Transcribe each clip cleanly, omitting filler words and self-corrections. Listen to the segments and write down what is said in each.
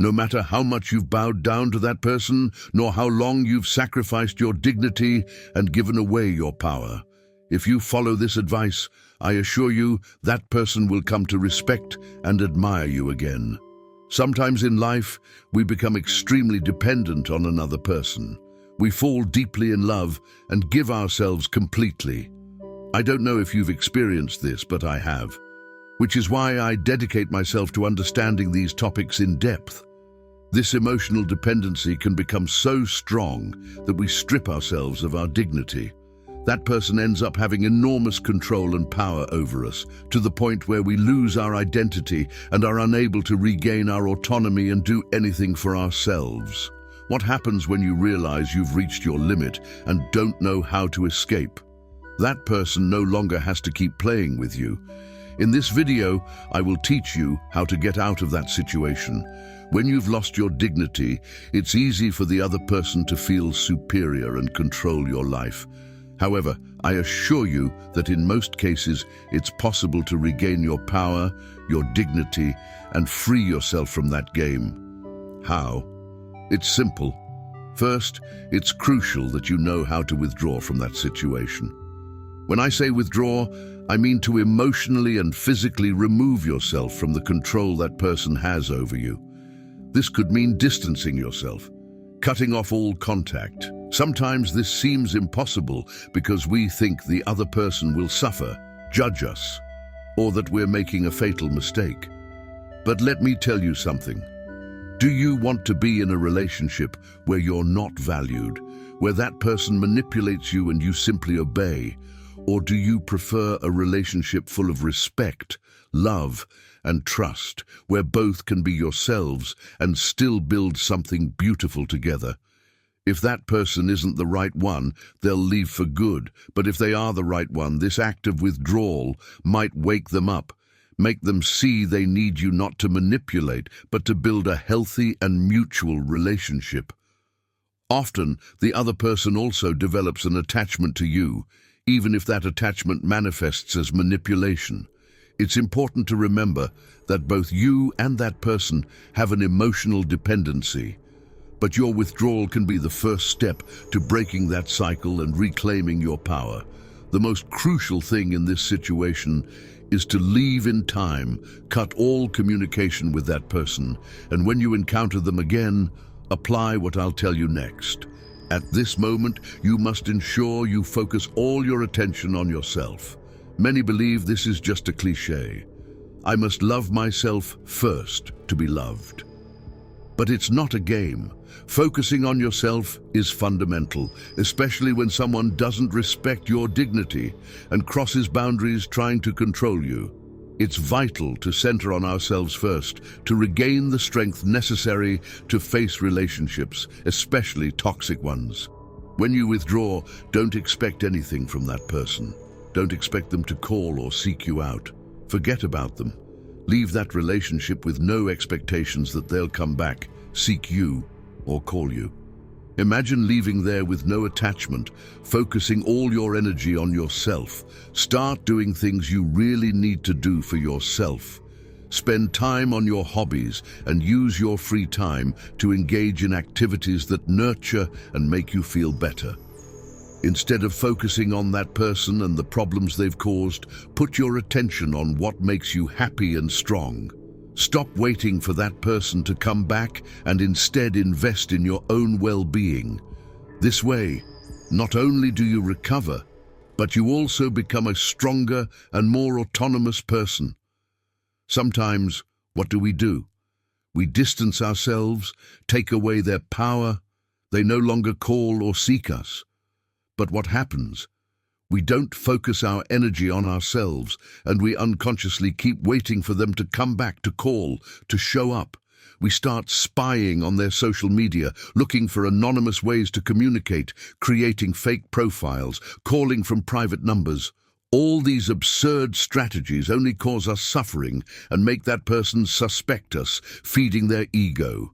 No matter how much you've bowed down to that person, nor how long you've sacrificed your dignity and given away your power. If you follow this advice, I assure you that person will come to respect and admire you again. Sometimes in life, we become extremely dependent on another person. We fall deeply in love and give ourselves completely. I don't know if you've experienced this, but I have, which is why I dedicate myself to understanding these topics in depth. This emotional dependency can become so strong that we strip ourselves of our dignity. That person ends up having enormous control and power over us, to the point where we lose our identity and are unable to regain our autonomy and do anything for ourselves. What happens when you realize you've reached your limit and don't know how to escape? That person no longer has to keep playing with you. In this video, I will teach you how to get out of that situation. When you've lost your dignity, it's easy for the other person to feel superior and control your life. However, I assure you that in most cases, it's possible to regain your power, your dignity, and free yourself from that game. How? It's simple. First, it's crucial that you know how to withdraw from that situation. When I say withdraw, I mean to emotionally and physically remove yourself from the control that person has over you. This could mean distancing yourself, cutting off all contact. Sometimes this seems impossible because we think the other person will suffer, judge us, or that we're making a fatal mistake. But let me tell you something. Do you want to be in a relationship where you're not valued, where that person manipulates you and you simply obey? Or do you prefer a relationship full of respect, love, and trust, where both can be yourselves and still build something beautiful together? If that person isn't the right one, they'll leave for good. But if they are the right one, this act of withdrawal might wake them up, make them see they need you not to manipulate, but to build a healthy and mutual relationship. Often, the other person also develops an attachment to you, even if that attachment manifests as manipulation. It's important to remember that both you and that person have an emotional dependency, but your withdrawal can be the first step to breaking that cycle and reclaiming your power. The most crucial thing in this situation is to leave in time, cut all communication with that person, and when you encounter them again, apply what I'll tell you next. At this moment, you must ensure you focus all your attention on yourself. Many believe this is just a cliché. I must love myself first to be loved. But it's not a game. Focusing on yourself is fundamental, especially when someone doesn't respect your dignity and crosses boundaries trying to control you. It's vital to center on ourselves first, to regain the strength necessary to face relationships, especially toxic ones. When you withdraw, don't expect anything from that person. Don't expect them to call or seek you out. Forget about them. Leave that relationship with no expectations that they'll come back, seek you, or call you. Imagine leaving there with no attachment, focusing all your energy on yourself. Start doing things you really need to do for yourself. Spend time on your hobbies and use your free time to engage in activities that nurture and make you feel better. Instead of focusing on that person and the problems they've caused, put your attention on what makes you happy and strong. Stop waiting for that person to come back and instead invest in your own well-being. This way, not only do you recover, but you also become a stronger and more autonomous person. Sometimes, what do? We distance ourselves, take away their power. They no longer call or seek us. But what happens? We don't focus our energy on ourselves, and we unconsciously keep waiting for them to come back, to call, to show up. We start spying on their social media, looking for anonymous ways to communicate, creating fake profiles, calling from private numbers. All these absurd strategies only cause us suffering and make that person suspect us, feeding their ego.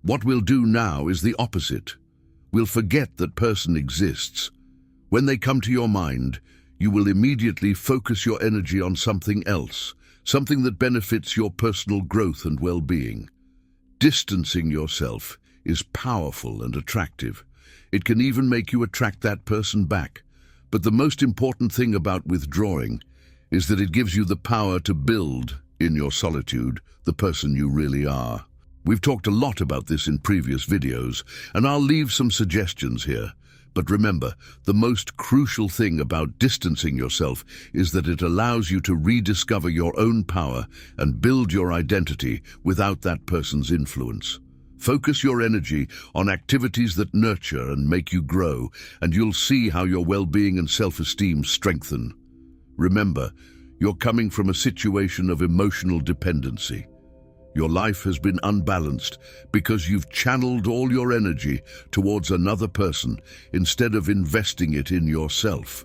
What we'll do now is the opposite. We'll forget that person exists. When they come to your mind, you will immediately focus your energy on something else, something that benefits your personal growth and well-being. Distancing yourself is powerful and attractive. It can even make you attract that person back. But the most important thing about withdrawing is that it gives you the power to build, in your solitude, the person you really are. We've talked a lot about this in previous videos, and I'll leave some suggestions here. But remember, the most crucial thing about distancing yourself is that it allows you to rediscover your own power and build your identity without that person's influence. Focus your energy on activities that nurture and make you grow, and you'll see how your well-being and self-esteem strengthen. Remember, you're coming from a situation of emotional dependency. Your life has been unbalanced because you've channeled all your energy towards another person instead of investing it in yourself.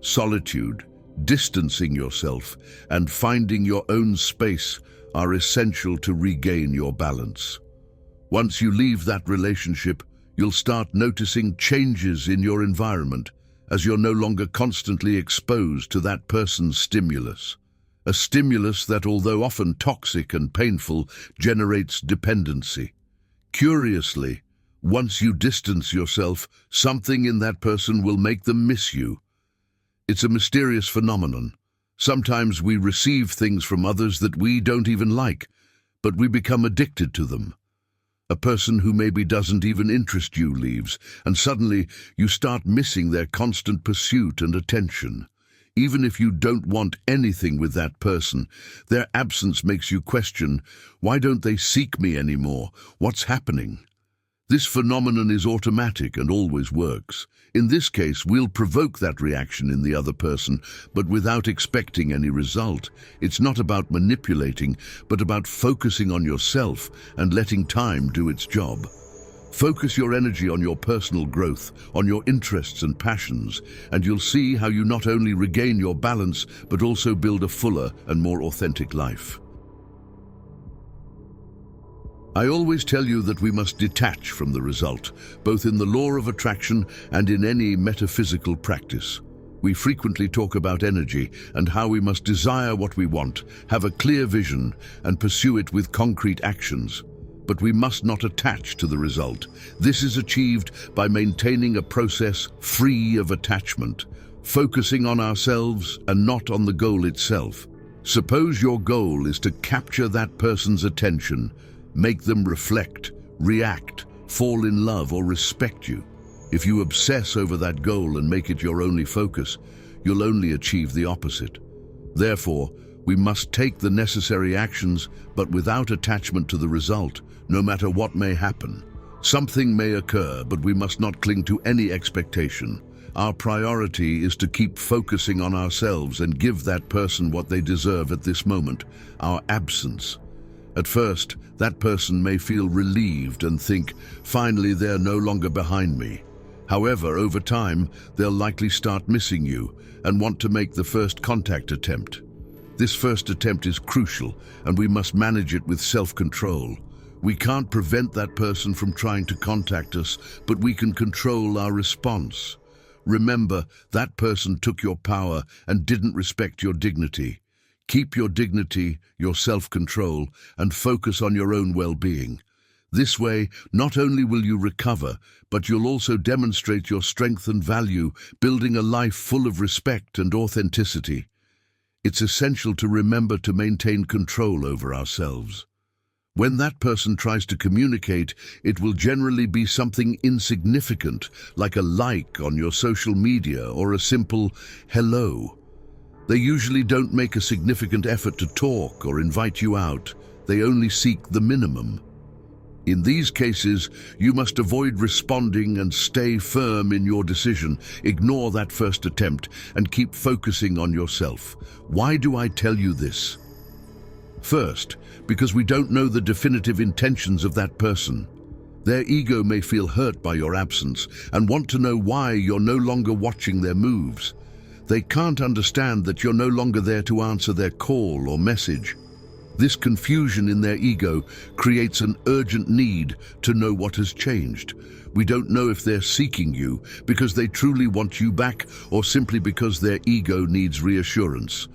Solitude, distancing yourself, and finding your own space are essential to regain your balance. Once you leave that relationship, you'll start noticing changes in your environment as you're no longer constantly exposed to that person's stimulus. A stimulus that, although often toxic and painful, generates dependency. Curiously, once you distance yourself, something in that person will make them miss you. It's a mysterious phenomenon. Sometimes we receive things from others that we don't even like, but we become addicted to them. A person who maybe doesn't even interest you leaves, and suddenly you start missing their constant pursuit and attention. Even if you don't want anything with that person, their absence makes you question, why don't they seek me anymore? What's happening? This phenomenon is automatic and always works. In this case, we'll provoke that reaction in the other person, but without expecting any result. It's not about manipulating, but about focusing on yourself and letting time do its job. Focus your energy on your personal growth, on your interests and passions, and you'll see how you not only regain your balance, but also build a fuller and more authentic life. I always tell you that we must detach from the result, both in the law of attraction and in any metaphysical practice. We frequently talk about energy and how we must desire what we want, have a clear vision, and pursue it with concrete actions. But we must not attach to the result. This is achieved by maintaining a process free of attachment, focusing on ourselves and not on the goal itself. Suppose your goal is to capture that person's attention, make them reflect, react, fall in love, or respect you. If you obsess over that goal and make it your only focus, you'll only achieve the opposite. Therefore, we must take the necessary actions, but without attachment to the result, no matter what may happen. Something may occur, but we must not cling to any expectation. Our priority is to keep focusing on ourselves and give that person what they deserve at this moment, our absence. At first, that person may feel relieved and think, finally they're no longer behind me. However, over time, they'll likely start missing you and want to make the first contact attempt. This first attempt is crucial, and we must manage it with self-control. We can't prevent that person from trying to contact us, but we can control our response. Remember, that person took your power and didn't respect your dignity. Keep your dignity, your self-control, and focus on your own well-being. This way, not only will you recover, but you'll also demonstrate your strength and value, building a life full of respect and authenticity. It's essential to remember to maintain control over ourselves. When that person tries to communicate, it will generally be something insignificant, like a like on your social media or a simple hello. They usually don't make a significant effort to talk or invite you out. They only seek the minimum. In these cases, you must avoid responding and stay firm in your decision. Ignore that first attempt and keep focusing on yourself. Why do I tell you this? First, because we don't know the definitive intentions of that person. Their ego may feel hurt by your absence and want to know why you're no longer watching their moves. They can't understand that you're no longer there to answer their call or message. This confusion in their ego creates an urgent need to know what has changed. We don't know if they're seeking you because they truly want you back or simply because their ego needs reassurance.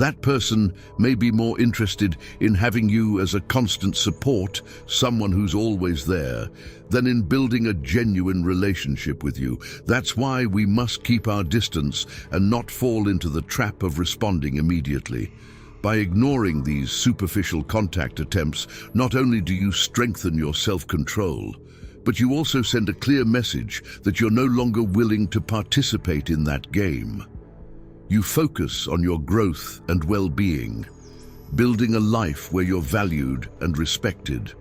That person may be more interested in having you as a constant support, someone who's always there, than in building a genuine relationship with you. That's why we must keep our distance and not fall into the trap of responding immediately. By ignoring these superficial contact attempts, not only do you strengthen your self-control, but you also send a clear message that you're no longer willing to participate in that game. You focus on your growth and well-being, building a life where you're valued and respected.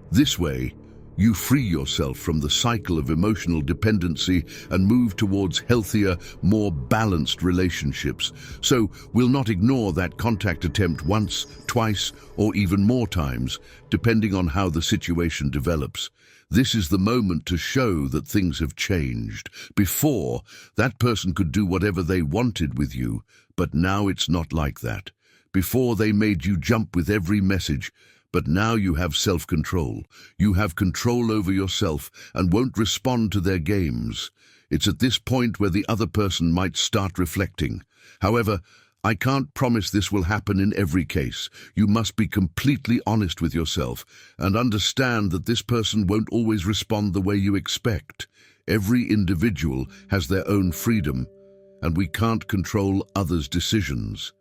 This way, you free yourself from the cycle of emotional dependency and move towards healthier, more balanced relationships. So we'll not ignore that contact attempt once, twice, or even more times, depending on how the situation develops. This is the moment to show that things have changed. Before, that person could do whatever they wanted with you, but now it's not like that. Before, they made you jump with every message, but now you have self-control. You have control over yourself and won't respond to their games. It's at this point where the other person might start reflecting. However, I can't promise this will happen in every case. You must be completely honest with yourself and understand that this person won't always respond the way you expect. Every individual has their own freedom, and we can't control others' decisions.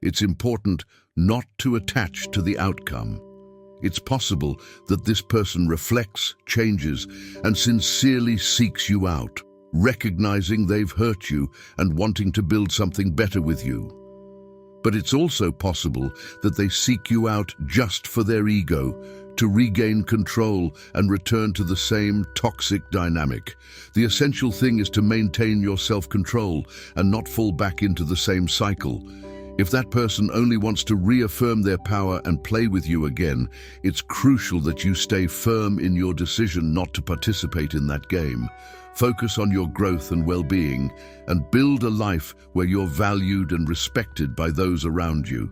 It's important not to attach to the outcome. It's possible that this person reflects, changes, and sincerely seeks you out, recognizing they've hurt you and wanting to build something better with you. But it's also possible that they seek you out just for their ego, to regain control and return to the same toxic dynamic. The essential thing is to maintain your self-control and not fall back into the same cycle. If that person only wants to reaffirm their power and play with you again, it's crucial that you stay firm in your decision not to participate in that game. Focus on your growth and well-being, and build a life where you're valued and respected by those around you.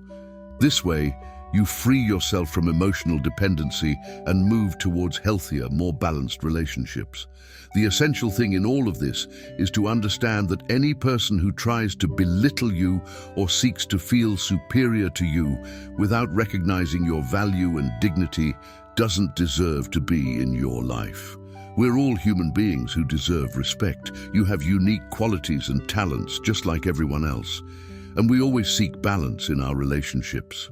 This way, you free yourself from emotional dependency and move towards healthier, more balanced relationships. The essential thing in all of this is to understand that any person who tries to belittle you or seeks to feel superior to you without recognizing your value and dignity doesn't deserve to be in your life. We're all human beings who deserve respect. You have unique qualities and talents just like everyone else, and we always seek balance in our relationships.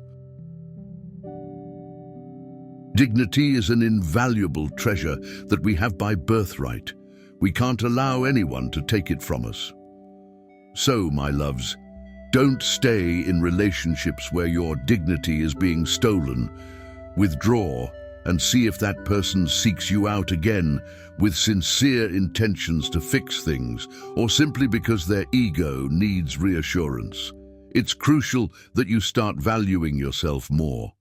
Dignity is an invaluable treasure that we have by birthright. We can't allow anyone to take it from us. So, my loves, don't stay in relationships where your dignity is being stolen. Withdraw and see if that person seeks you out again with sincere intentions to fix things, or simply because their ego needs reassurance. It's crucial that you start valuing yourself more.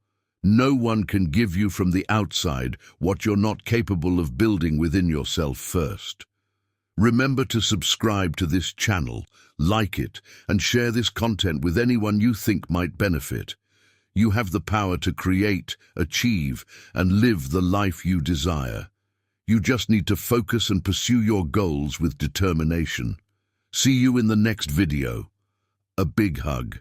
No one can give you from the outside what you're not capable of building within yourself first. Remember to subscribe to this channel, like it, and share this content with anyone you think might benefit. You have the power to create, achieve, and live the life you desire. You just need to focus and pursue your goals with determination. See you in the next video. A big hug.